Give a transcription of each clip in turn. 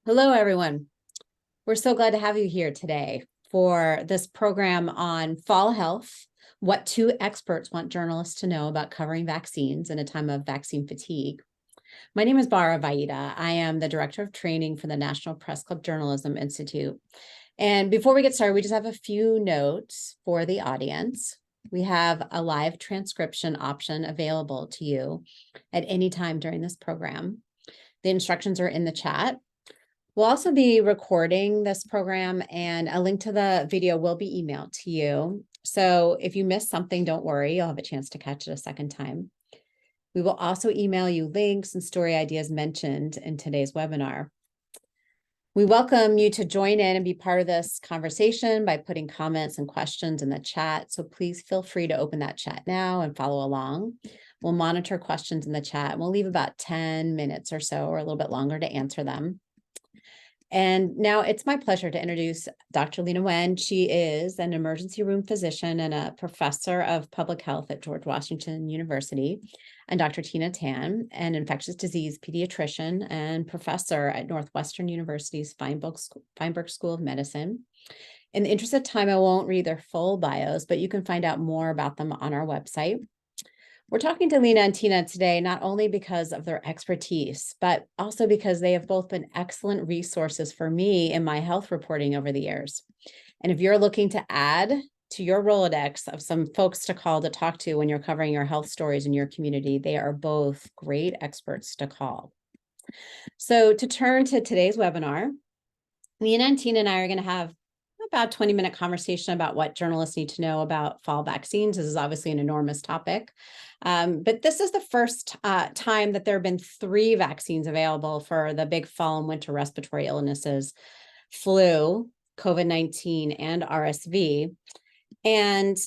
Hello, everyone. We're so glad to have you here today for this program on fall health, what two experts want journalists to know about covering vaccines in a time of vaccine fatigue. My name is Bara Vaida. I am the Director of Training for the National Press Club Journalism Institute. And before we get started, we just have a few notes for the audience. We have a live transcription option available to you at any time during this program. The instructions are in the chat. We'll also be recording this program, and a link to the video will be emailed to you. So if you miss something, don't worry, you'll have a chance to catch it a second time. We will also email you links and story ideas mentioned in today's webinar. We welcome you to join in and be part of this conversation by putting comments and questions in the chat. So please feel free to open that chat now and follow along. We'll monitor questions in the chat, and we'll leave about 10 minutes or so, or a little bit longer, to answer them. And now it's my pleasure to introduce Dr. Leana Wen. She is an emergency room physician and a professor of public health at George Washington University, and Dr. Tina Tan, an infectious disease pediatrician and professor at Northwestern University's Feinberg School of Medicine. In the interest of time, I won't read their full bios, but you can find out more about them on our website. We're talking to Leana and Tina today, not only because of their expertise, but also because they have both been excellent resources for me in my health reporting over the years. And if you're looking to add to your Rolodex of some folks to call to talk to when you're covering your health stories in your community, they are both great experts to call. So to turn to today's webinar, Leana and Tina and I are going to have about 20-minute conversation about what journalists need to know about fall vaccines. This is obviously an enormous topic. But this is the first time that there have been 3 vaccines available for the big fall and winter respiratory illnesses: flu, COVID-19, and RSV. And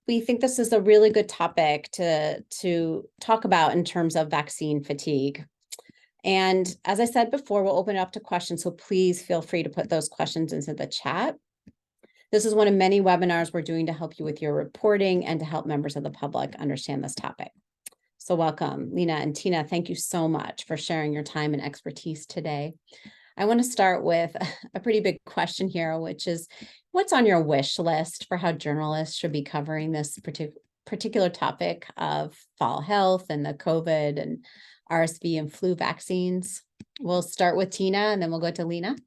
we think this is a really good topic to talk about in terms of vaccine fatigue. And as I said before, we'll open it up to questions, so please feel free to put those questions into the chat. This is one of many webinars we're doing to help you with your reporting and to help members of the public understand this topic. So welcome, Leana and Tina. Thank you so much for sharing your time and expertise today. I want to start with a pretty big question here, which is, what's on your wish list for how journalists should be covering this particular topic of fall health and the COVID and RSV and flu vaccines? We'll start with Tina, and then we'll go to Leana.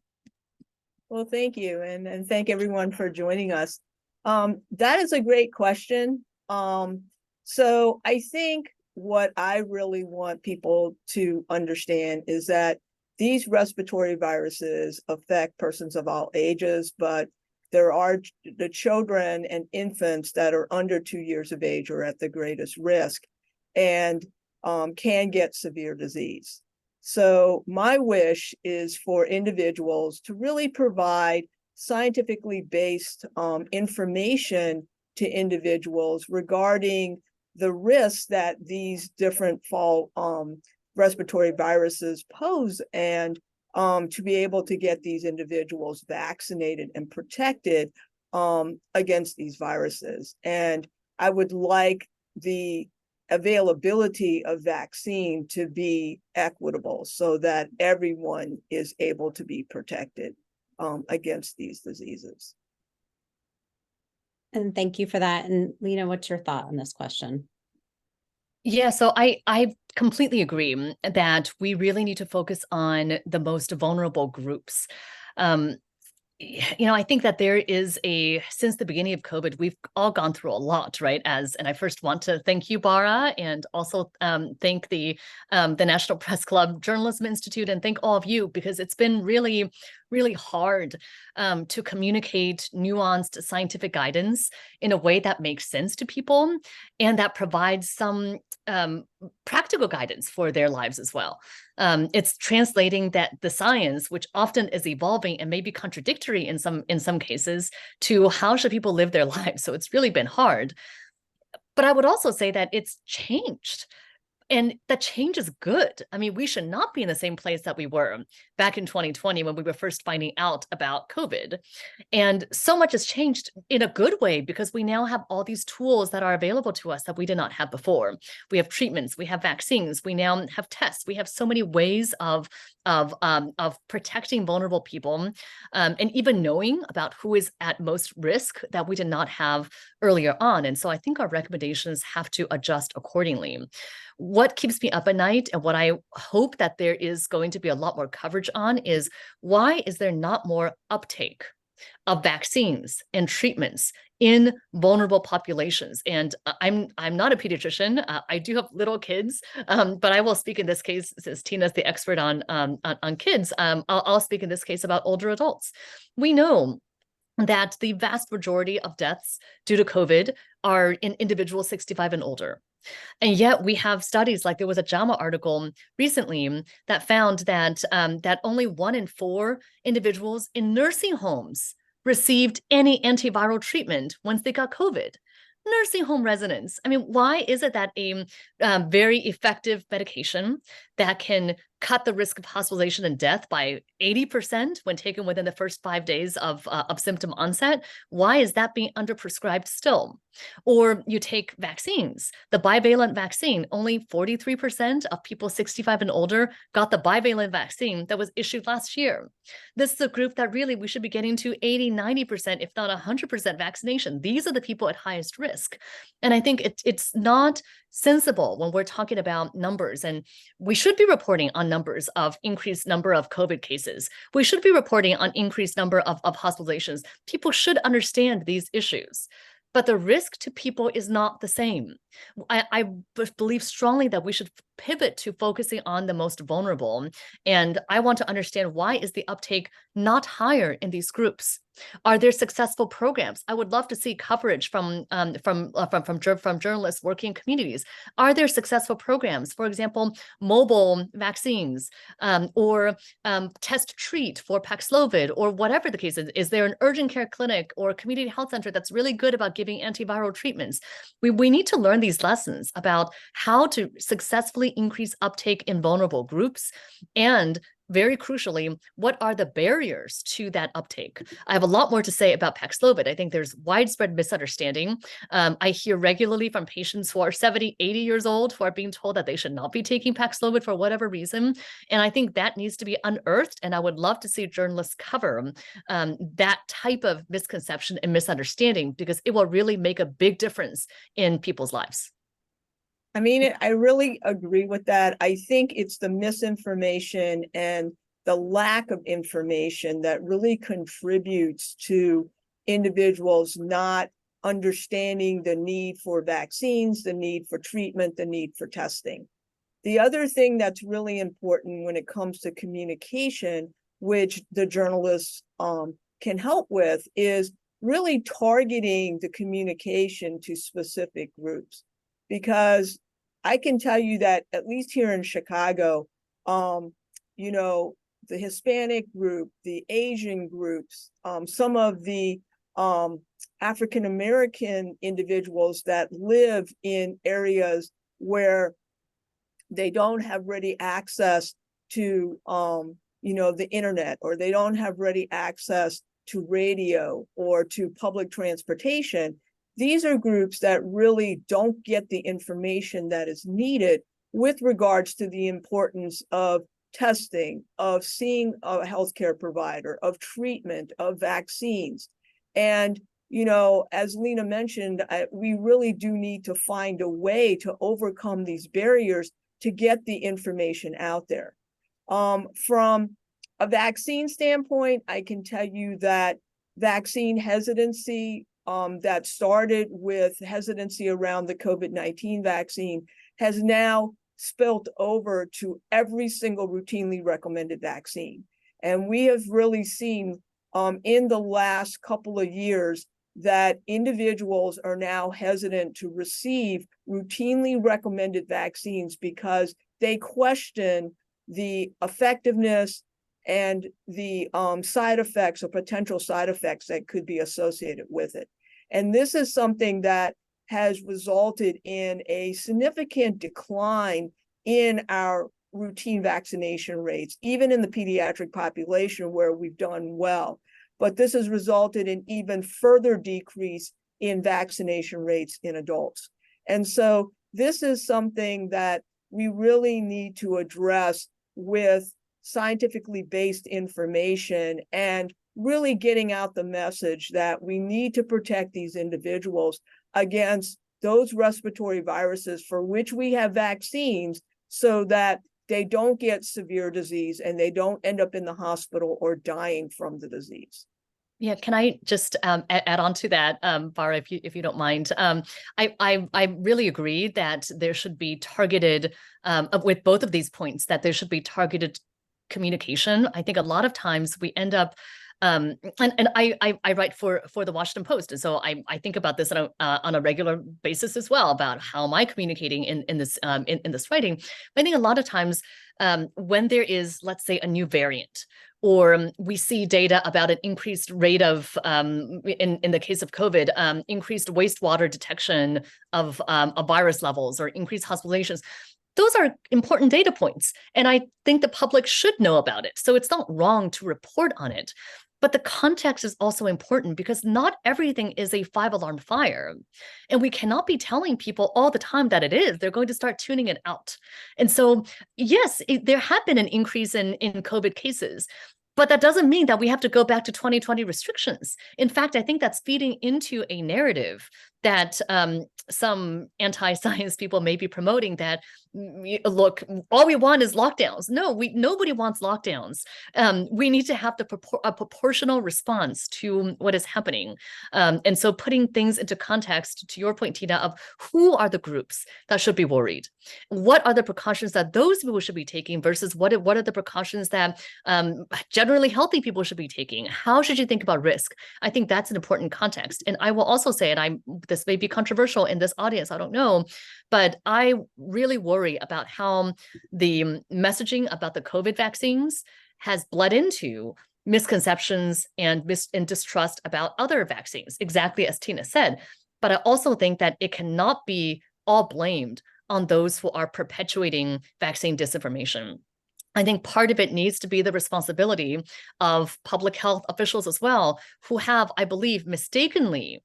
Well, thank you, and thank everyone for joining us. That is a great question. So I think what I really want people to understand is that these respiratory viruses affect persons of all ages, but there are the children and infants that are under 2 years of age are at the greatest risk and can get severe disease. So my wish is for individuals to really provide scientifically based information to individuals regarding the risks that these different fall respiratory viruses pose, and to be able to get these individuals vaccinated and protected against these viruses. And I would like the availability of vaccine to be equitable so that everyone is able to be protected against these diseases. And thank you for that. And Leana, what's your thought on this question? Yeah, so I completely agree that we really need to focus on the most vulnerable groups. I think that there is since the beginning of COVID, we've all gone through a lot, right? And I first want to thank you, Bara, and also thank the National Press Club Journalism Institute, and thank all of you, because it's been really, really hard to communicate nuanced scientific guidance in a way that makes sense to people and that provides some practical guidance for their lives as well. It's translating that the science, which often is evolving and maybe contradictory in some cases, to how should people live their lives. So it's really been hard. But I would also say that it's changed. And that change is good. I mean, we should not be in the same place that we were back in 2020 when we were first finding out about COVID. And so much has changed in a good way because we now have all these tools that are available to us that we did not have before. We have treatments, we have vaccines, we now have tests. We have so many ways of protecting vulnerable people, and even knowing about who is at most risk that we did not have earlier on. And so I think our recommendations have to adjust accordingly. What keeps me up at night and what I hope that there is going to be a lot more coverage on is, why is there not more uptake of vaccines and treatments in vulnerable populations? And I'm not a pediatrician. I do have little kids, but I will speak in this case, since Tina's the expert on kids. I'll speak in this case about older adults. We know that the vast majority of deaths due to COVID are in individuals 65 and older. And yet we have studies, like there was a JAMA article recently that found that that only 1 in 4 individuals in nursing homes received any antiviral treatment once they got COVID. Nursing home residents. I mean, why is it that a very effective medication that can cut the risk of hospitalization and death by 80% when taken within the first 5 days of symptom onset, why is that being underprescribed still? Or you take vaccines, the bivalent vaccine, only 43% of people 65 and older got the bivalent vaccine that was issued last year. This is a group that really we should be getting to 80, 90%, if not 100% vaccination. These are the people at highest risk. And I think it's not sensible when we're talking about numbers, and we should be reporting on numbers of increased number of COVID cases. We should be reporting on increased number of hospitalizations. People should understand these issues, but the risk to people is not the same. I believe strongly that we should pivot to focusing on the most vulnerable. And I want to understand, why is the uptake not higher in these groups? Are there successful programs? I would love to see coverage from journalists working in communities. Are there successful programs? For example, mobile vaccines, or test treat for Paxlovid, or whatever the case is. Is there an urgent care clinic or a community health center that's really good about giving antiviral treatments? We need to learn these lessons about how to successfully increase uptake in vulnerable groups, and very crucially, what are the barriers to that uptake? I have a lot more to say about Paxlovid. I think there's widespread misunderstanding. I hear regularly from patients who are 70, 80 years old who are being told that they should not be taking Paxlovid for whatever reason. And I think that needs to be unearthed. And I would love to see journalists cover that type of misconception and misunderstanding, because it will really make a big difference in people's lives. I mean, I really agree with that. I think it's the misinformation and the lack of information that really contributes to individuals not understanding the need for vaccines, the need for treatment, the need for testing. The other thing that's really important when it comes to communication, which the journalists can help with, is really targeting the communication to specific groups. Because I can tell you that at least here in Chicago, you know, the Hispanic group, the Asian groups, some of the African-American individuals that live in areas where they don't have ready access to, you know, the internet, or they don't have ready access to radio or to public transportation. These are groups that really don't get the information that is needed with regards to the importance of testing, of seeing a healthcare provider, of treatment, of vaccines. And, you know, as Leana mentioned, we really do need to find a way to overcome these barriers to get the information out there. From a vaccine standpoint, I can tell you that vaccine hesitancy that started with hesitancy around the COVID-19 vaccine has now spilt over to every single routinely recommended vaccine. And we have really seen in the last couple of years that individuals are now hesitant to receive routinely recommended vaccines because they question the effectiveness and the side effects or potential side effects that could be associated with it. And this is something that has resulted in a significant decline in our routine vaccination rates, even in the pediatric population where we've done well. But this has resulted in even further decrease in vaccination rates in adults. And so this is something that we really need to address with scientifically based information and really getting out the message that we need to protect these individuals against those respiratory viruses for which we have vaccines, so that they don't get severe disease and they don't end up in the hospital or dying from the disease. Yeah, can I just add on to that, Bara, if you don't mind? I really agree that there should be targeted with both of these points, that there should be targeted communication. I think a lot of times we end up and I write for the Washington Post, and so I think about this on a regular basis as well, about how am I communicating in this writing. I think a lot of times when there is, let's say, a new variant, or we see data about an increased rate of, in the case of COVID, increased wastewater detection of virus levels or increased hospitalizations. Those are important data points, and I think the public should know about it. So it's not wrong to report on it. But the context is also important, because not everything is a 5-alarm fire. And we cannot be telling people all the time that it is. They're going to start tuning it out. And so, yes, there have been an increase in COVID cases, but that doesn't mean that we have to go back to 2020 restrictions. In fact, I think that's feeding into a narrative that some anti-science people may be promoting, that, look, all we want is lockdowns. No, nobody wants lockdowns. We need to have a proportional response to what is happening. And so putting things into context, to your point, Tina, of who are the groups that should be worried? What are the precautions that those people should be taking versus what are the precautions that generally healthy people should be taking? How should you think about risk? I think that's an important context. And I will also say, and this may be controversial in this audience, I don't know, but I really worry about how the messaging about the COVID vaccines has bled into misconceptions and distrust about other vaccines, exactly as Tina said. But I also think that it cannot be all blamed on those who are perpetuating vaccine disinformation. I think part of it needs to be the responsibility of public health officials as well, who have, I believe, mistakenly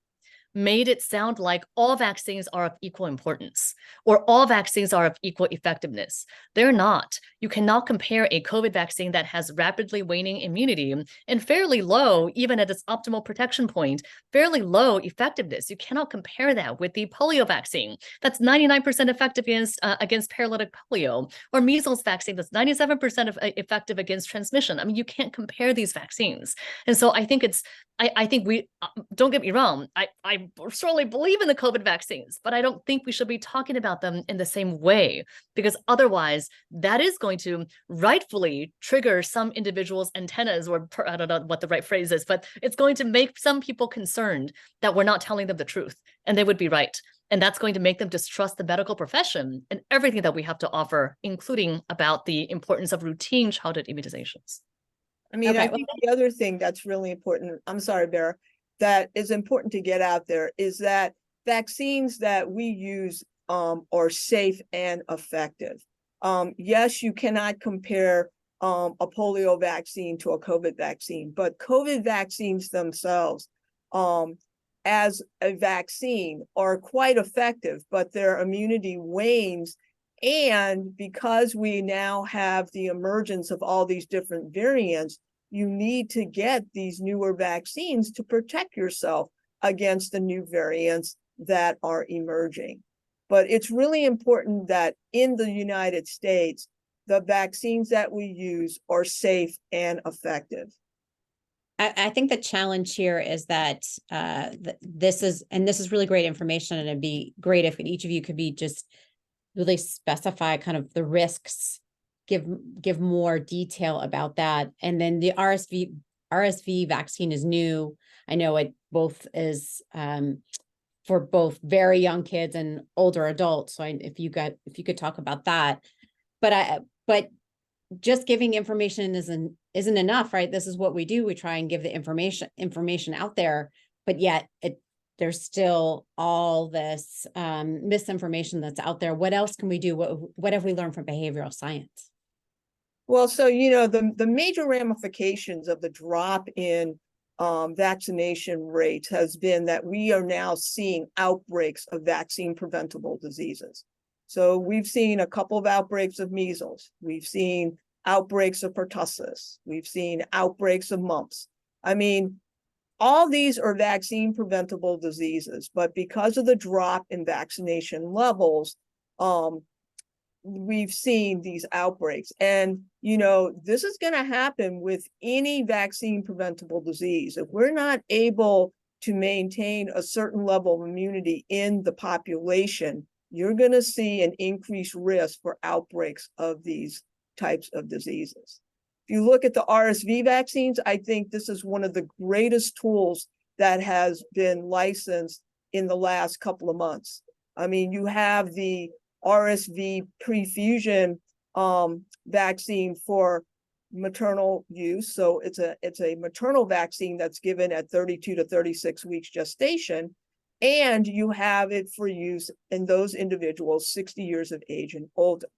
made it sound like all vaccines are of equal importance or all vaccines are of equal effectiveness. They're not. You cannot compare a COVID vaccine that has rapidly waning immunity and fairly low, even at its optimal protection point, fairly low effectiveness. You cannot compare that with the polio vaccine that's 99% effective against paralytic polio, or measles vaccine that's 97% effective against transmission. I mean, you can't compare these vaccines. And so I think I think we, don't get me wrong, I certainly believe in the COVID vaccines, but I don't think we should be talking about them in the same way, because otherwise that is going to rightfully trigger some individuals' antennas, or I don't know what the right phrase is, but it's going to make some people concerned that we're not telling them the truth, and they would be right. And that's going to make them distrust the medical profession and everything that we have to offer, including about the importance of routine childhood immunizations. I mean, I think the other thing that's really important, I'm sorry, Bara, that is important to get out there is that vaccines that we use are safe and effective. Yes, you cannot compare a polio vaccine to a COVID vaccine, but COVID vaccines themselves as a vaccine are quite effective, but their immunity wanes. And because we now have the emergence of all these different variants, you need to get these newer vaccines to protect yourself against the new variants that are emerging. But it's really important that in the United States, the vaccines that we use are safe and effective. I think the challenge here is that this is really great information, and it'd be great if each of you could be just really specify kind of the risks, give more detail about that. And then the RSV vaccine is new. I know it both is for both very young kids and older adults. So if you could talk about that, but just giving information isn't enough, right? This is what we do. We try and give the information out there, but yet there's still all this misinformation that's out there. What else can we do? What have we learned from behavioral science? Well, so, you know, the major ramifications of the drop in vaccination rates has been that we are now seeing outbreaks of vaccine preventable diseases. So we've seen a couple of outbreaks of measles. We've seen outbreaks of pertussis. We've seen outbreaks of mumps. I mean, all these are vaccine preventable diseases, but because of the drop in vaccination levels, we've seen these outbreaks. And, you know, this is going to happen with any vaccine preventable disease. If we're not able to maintain a certain level of immunity in the population, you're going to see an increased risk for outbreaks of these types of diseases. If you look at the RSV vaccines, I think this is one of the greatest tools that has been licensed in the last couple of months. I mean, you have the RSV prefusion vaccine for maternal use. So it's a maternal vaccine that's given at 32 to 36 weeks gestation. And you have it for use in those individuals 60 years of age and older.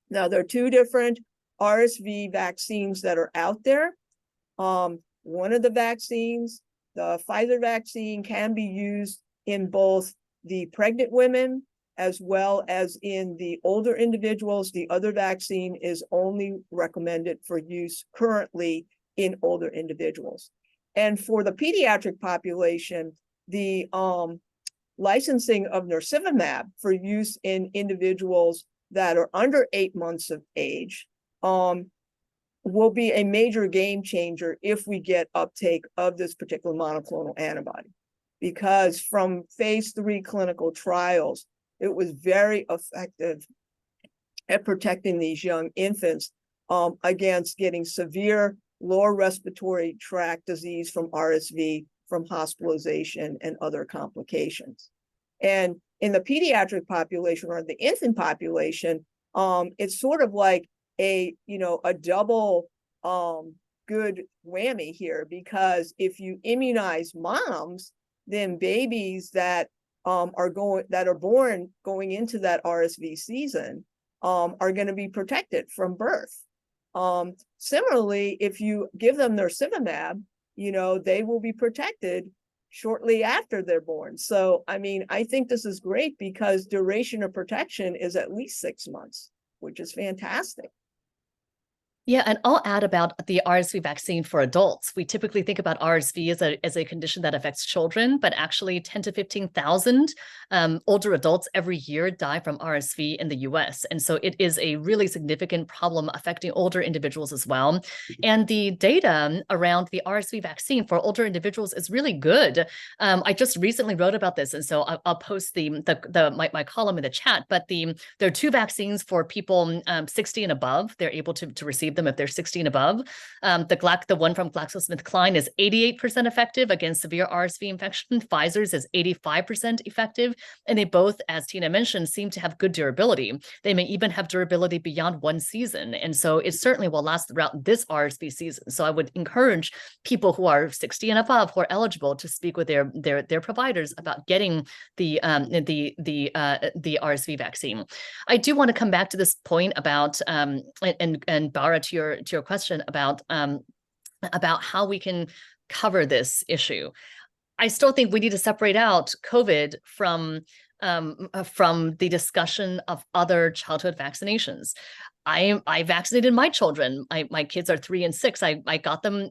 Now, there are two different RSV vaccines that are out there. One of the vaccines, the Pfizer vaccine, can be used in both the pregnant women as well as in the older individuals. The other vaccine is only recommended for use currently in older individuals. And for the pediatric population, the licensing of nirsevimab for use in individuals that are under 8 months of age will be a major game changer if we get uptake of this particular monoclonal antibody. Because from phase 3 clinical trials, it was very effective at protecting these young infants against getting severe lower respiratory tract disease from RSV, from hospitalization and other complications. And in the pediatric population or the infant population, it's sort of like a double good whammy here, because if you immunize moms, then babies that are born going into that RSV season are going to be protected from birth. Similarly, if you give them nirsevimab, they will be protected shortly after they're born. So, I mean, I think this is great because duration of protection is at least 6 months, which is fantastic. Yeah, and I'll add about the RSV vaccine for adults. We typically think about RSV as a condition that affects children, but actually 10 to 15,000 older adults every year die from RSV in the US. And so it is a really significant problem affecting older individuals as well. And the data around the RSV vaccine for older individuals is really good. I just recently wrote about this, and so I'll post my column in the chat, but there are two vaccines for people 60 and above. They're able to receive them if they're 60 and above. The one from GlaxoSmithKline is 88% effective against severe RSV infection. Pfizer's is 85% effective. And they both, as Tina mentioned, seem to have good durability. They may even have durability beyond 1 season. And so it certainly will last throughout this RSV season. So I would encourage people who are 60 and above who are eligible to speak with their providers about getting the RSV vaccine. I do want to come back to this point about and Bara, to your question about how we can cover this issue. I still think we need to separate out COVID from the discussion of other childhood vaccinations. I vaccinated my children. My kids are 3 and 6. I got them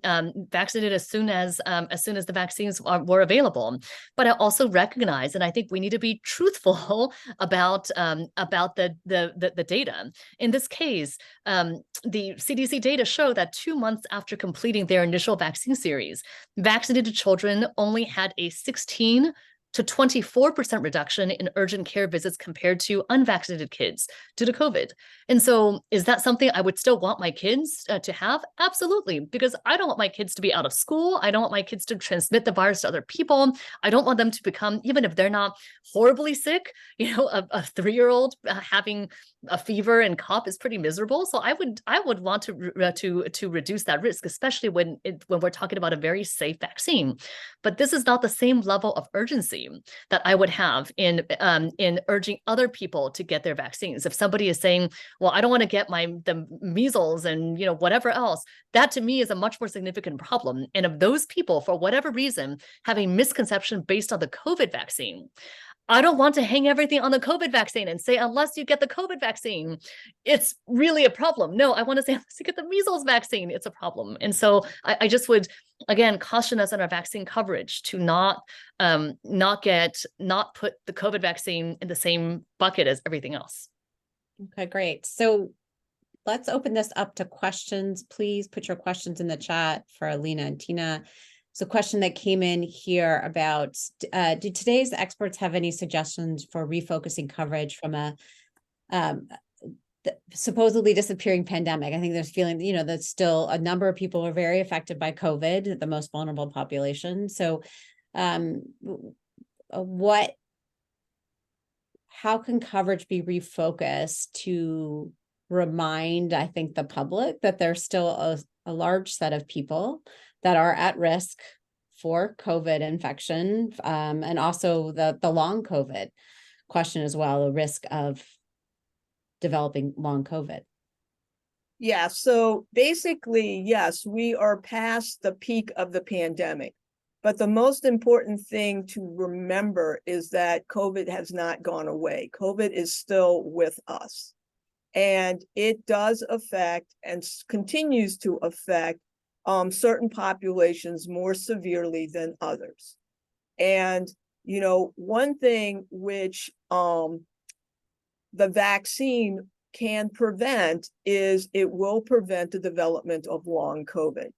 vaccinated as soon as the vaccines were available. But I also recognize, and I think we need to be truthful about the data. In this case, the CDC data show that 2 months after completing their initial vaccine series, vaccinated children only had a 16 to 24% reduction in urgent care visits compared to unvaccinated kids due to COVID. And so is that something I would still want my kids to have? Absolutely, because I don't want my kids to be out of school. I don't want my kids to transmit the virus to other people. I don't want them to become, even if they're not horribly sick, a 3-year-old having a fever and cough is pretty miserable. So I would want to reduce that risk, especially when we're talking about a very safe vaccine. But this is not the same level of urgency that I would have in urging other people to get their vaccines. If somebody is saying, well, I don't want to get the measles and whatever else, that to me is a much more significant problem. And of those people, for whatever reason, have a misconception based on the COVID vaccine, I don't want to hang everything on the COVID vaccine and say, unless you get the COVID vaccine, it's really a problem. No, I want to say, unless you get the measles vaccine, it's a problem. And so I just would, again, caution us on our vaccine coverage to not put the COVID vaccine in the same bucket as everything else. Okay, great. So let's open this up to questions. Please put your questions in the chat for Leana and Tina. So a question that came in here about, do today's experts have any suggestions for refocusing coverage from a supposedly disappearing pandemic? I think there's feeling, that still a number of people are very affected by COVID, the most vulnerable population. So how can coverage be refocused to remind, I think, the public that there's still a large set of people that are at risk for COVID infection, and also the long COVID question as well, the risk of developing long COVID? Yeah, so basically, yes, we are past the peak of the pandemic. But the most important thing to remember is that COVID has not gone away. COVID is still with us. And it does affect and continues to affect certain populations more severely than others. And, one thing which the vaccine can prevent is it will prevent the development of long COVID.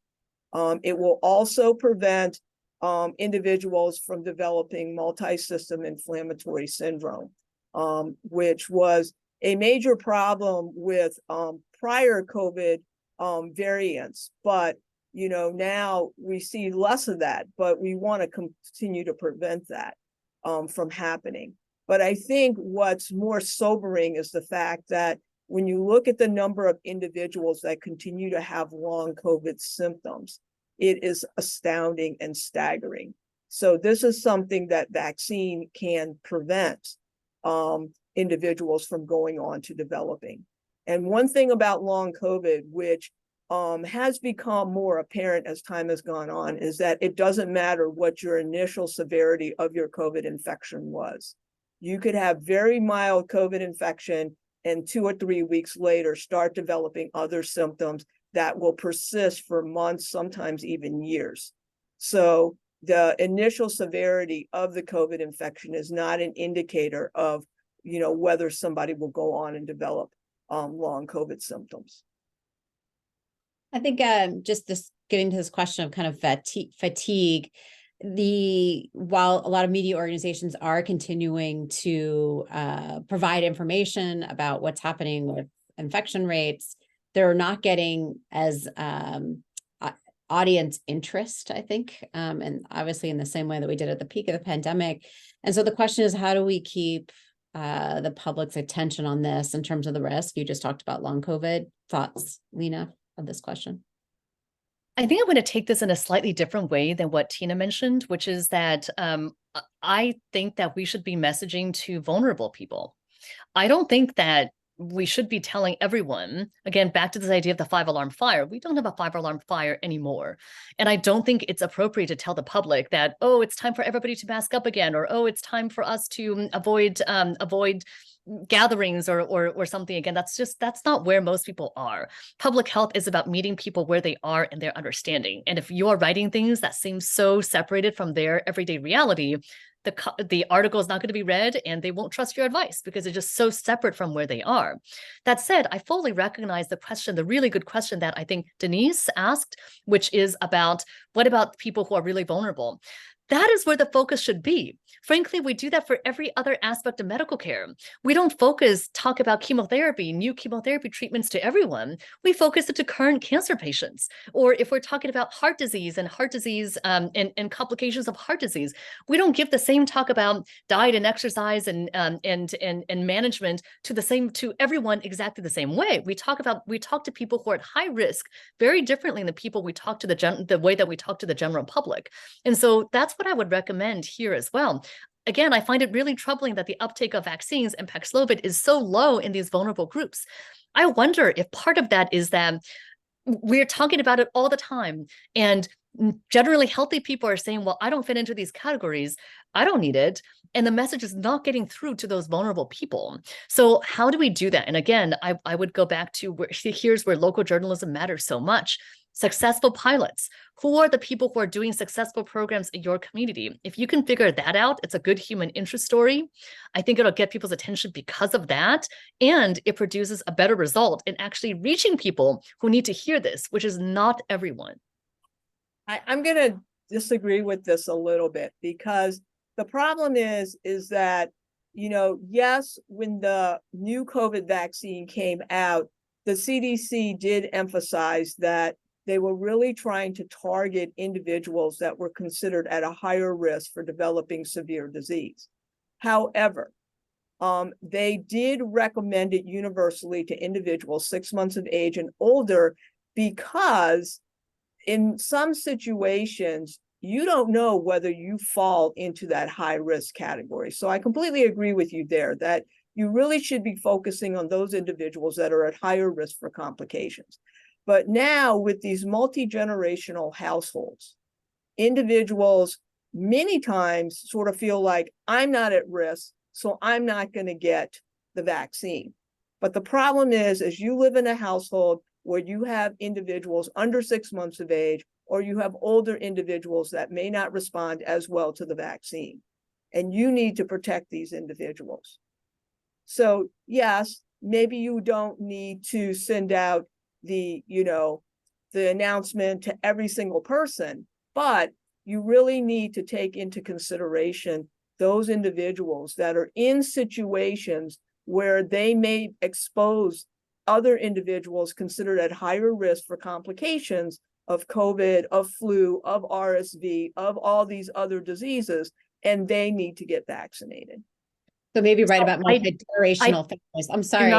It will also prevent individuals from developing multi-system inflammatory syndrome, which was a major problem with prior COVID variants. But now we see less of that, but we want to continue to prevent that from happening. But I think what's more sobering is the fact that when you look at the number of individuals that continue to have long COVID symptoms, it is astounding and staggering. So this is something that vaccine can prevent individuals from going on to developing. And one thing about long COVID, which has become more apparent as time has gone on, is that it doesn't matter what your initial severity of your COVID infection was. You could have very mild COVID infection and 2 or 3 weeks later start developing other symptoms that will persist for months, sometimes even years. So the initial severity of the COVID infection is not an indicator of, whether somebody will go on and develop long COVID symptoms. I think just getting to this question of kind of fatigue, while a lot of media organizations are continuing to provide information about what's happening with infection rates, they're not getting as audience interest, I think, and obviously in the same way that we did at the peak of the pandemic. And so the question is, how do we keep the public's attention on this in terms of the risk? You just talked about long COVID. Thoughts, Leana, of this question? I think I'm going to take this in a slightly different way than what Tina mentioned, which is that I think that we should be messaging to vulnerable people. I don't think that we should be telling everyone, again, back to this idea of the 5-alarm fire. We don't have a 5-alarm fire anymore. And I don't think it's appropriate to tell the public that, oh, it's time for everybody to mask up again, or, oh, it's time for us to avoid gatherings or something. Again, that's not where most people are. Public health is about meeting people where they are and their understanding. And if you are writing things that seem so separated from their everyday reality, the article is not going to be read and they won't trust your advice because it's just so separate from where they are. That said, I fully recognize the really good question that I think Denise asked, which is about what about people who are really vulnerable? That is where the focus should be. Frankly, we do that for every other aspect of medical care. We don't talk about chemotherapy, new chemotherapy treatments to everyone. We focus it to current cancer patients. Or if we're talking about heart disease and and complications of heart disease, we don't give the same talk about diet and exercise and management to everyone exactly the same way. We talk to people who are at high risk very differently than the people we talk to the way that we talk to the general public. And so that's what I would recommend here as well. Again, I find it really troubling that the uptake of vaccines and Paxlovid is so low in these vulnerable groups. I wonder if part of that is that we're talking about it all the time, and generally healthy people are saying, well, I don't fit into these categories, I don't need it. And the message is not getting through to those vulnerable people. So how do we do that? And again, I would go back to here's where local journalism matters so much. Successful pilots. Who are the people who are doing successful programs in your community? If you can figure that out, it's a good human interest story. I think it'll get people's attention because of that. And it produces a better result in actually reaching people who need to hear this, which is not everyone. I'm going to disagree with this a little bit, because the problem is that, yes, when the new COVID vaccine came out, the CDC did emphasize that they were really trying to target individuals that were considered at a higher risk for developing severe disease. However, they did recommend it universally to individuals 6 months of age and older, because in some situations, you don't know whether you fall into that high risk category. So I completely agree with you there that you really should be focusing on those individuals that are at higher risk for complications. But now with these multi-generational households, individuals many times sort of feel like, I'm not at risk, so I'm not going to get the vaccine. But the problem is you live in a household where you have individuals under 6 months of age, or you have older individuals that may not respond as well to the vaccine. And you need to protect these individuals. So yes, maybe you don't need to send out the announcement to every single person, but you really need to take into consideration those individuals that are in situations where they may expose other individuals considered at higher risk for complications of COVID, of flu, of RSV, of all these other diseases, and they need to get vaccinated. So maybe write about multi-generational families. I'm sorry.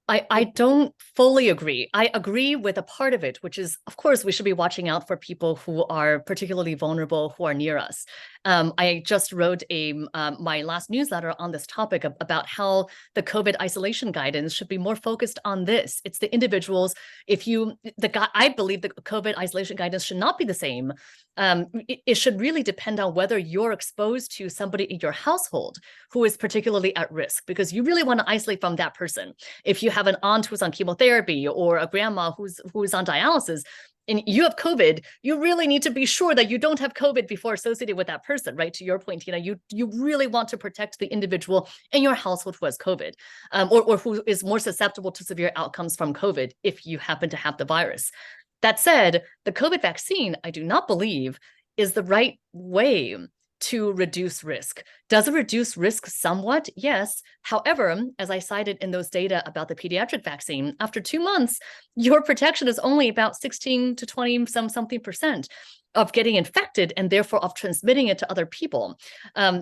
I don't fully agree. I agree with a part of it, which is, of course, we should be watching out for people who are particularly vulnerable, who are near us. I just wrote my last newsletter on this topic about how the COVID isolation guidance should be more focused on this. It's the individuals. I believe the COVID isolation guidance should not be the same. It should really depend on whether you're exposed to somebody in your household who is particularly at risk, because you really want to isolate from that person. If you have an aunt who's on chemotherapy or a grandma who's on dialysis, and you have COVID, you really need to be sure that you don't have COVID before associated with that person, right? To your point, Tina, you really want to protect the individual in your household who has COVID, or who is more susceptible to severe outcomes from COVID if you happen to have the virus. That said, the COVID vaccine, I do not believe, is the right way to reduce risk. Does it reduce risk somewhat? Yes. However, as I cited in those data about the pediatric vaccine, after 2 months, your protection is only about 16 to 20 something percent of getting infected, and therefore of transmitting it to other people.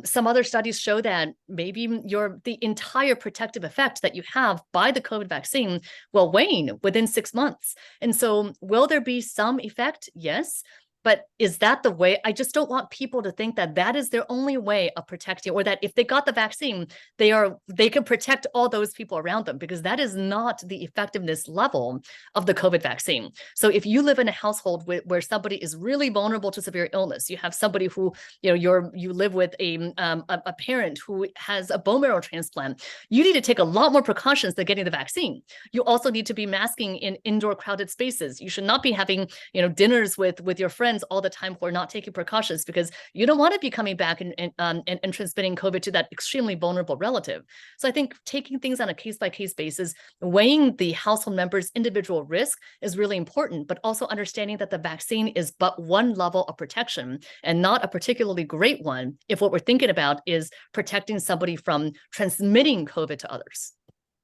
Some other studies show that maybe the entire protective effect that you have by the COVID vaccine will wane within 6 months. And so will there be some effect? Yes. But is that the way? I just don't want people to think that that is their only way of protecting, or that if they got the vaccine, they can protect all those people around them, because that is not the effectiveness level of the COVID vaccine. So if you live in a household where somebody is really vulnerable to severe illness, you have somebody who, you live with a parent who has a bone marrow transplant, you need to take a lot more precautions than getting the vaccine. You also need to be masking in indoor crowded spaces. You should not be having, dinners with your friends friends all the time who are not taking precautions because you don't want to be coming back and transmitting COVID to that extremely vulnerable relative. So I think taking things on a case-by-case basis, weighing the household members' individual risk is really important, but also understanding that the vaccine is but one level of protection and not a particularly great one if what we're thinking about is protecting somebody from transmitting COVID to others.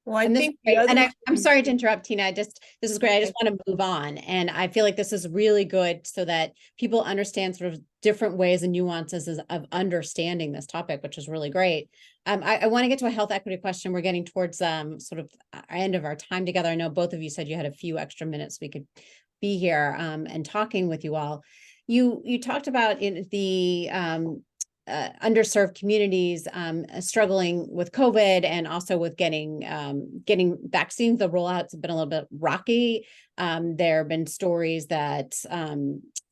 Well, I And this think is great. the other And I'm thing- sorry to interrupt, Tina. This is great. I just want to move on. And I feel like this is really good so that people understand sort of different ways and nuances of understanding this topic, which is really great. I want to get to a health equity question. We're getting towards sort of our end of our time together. I know both of you said you had a few extra minutes we could be here and talking with you all. You talked about in the underserved communities struggling with COVID and also with getting vaccines. The rollout's been a little bit rocky. There have been stories that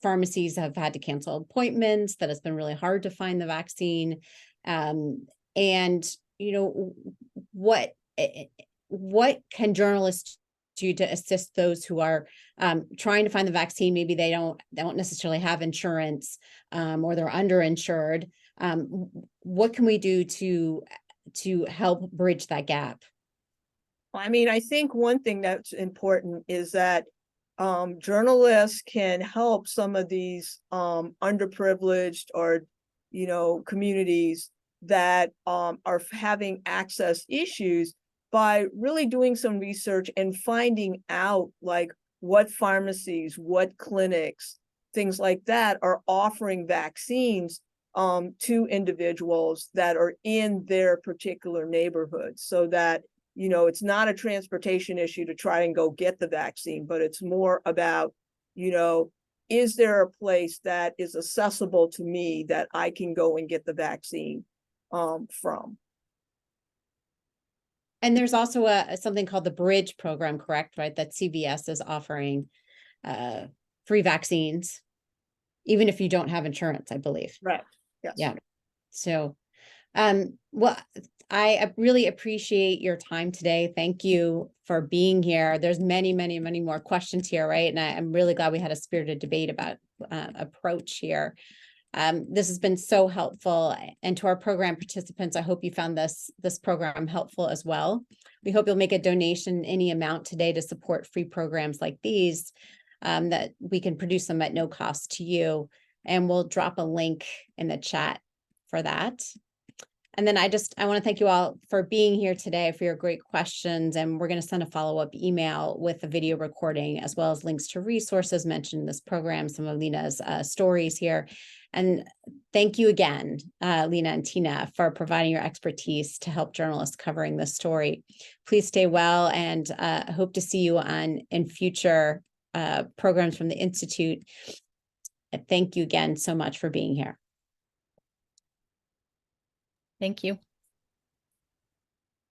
pharmacies have had to cancel appointments, that it's been really hard to find the vaccine. And, you know, what can journalists do to assist those who are trying to find the vaccine? Maybe they don't necessarily have insurance or they're underinsured. What can we do to help bridge that gap? I mean, I think one thing that's important is that journalists can help some of these underprivileged or, you know, communities that are having access issues by really doing some research and finding out like what pharmacies, what clinics, things like that are offering vaccines to individuals that are in their particular neighborhood, so that, you know, it's not a transportation issue to try and go get the vaccine, but it's more about, you know, is there a place that is accessible to me that I can go and get the vaccine from? And there's also something called the Bridge program, correct? Right, that CVS is offering free vaccines, even if you don't have insurance, I believe. Right. Yes. Yeah. So, well, I really appreciate your time today. Thank you for being here. There's many, many, many more questions here, right? And I'm really glad we had a spirited debate about approach here. This has been so helpful. And to our program participants, I hope you found this program helpful as well. We hope you'll make a donation, any amount today, to support free programs like these, that we can produce them at no cost to you. And we'll drop a link in the chat for that. And then I want to thank you all for being here today, for your great questions. And we're going to send a follow-up email with a video recording, as well as links to resources mentioned in this program, some of Leana's stories here. And thank you again, Leana and Tina, for providing your expertise to help journalists covering this story. Please stay well, and I hope to see you in future programs from the Institute. Thank you again so much for being here. Thank you.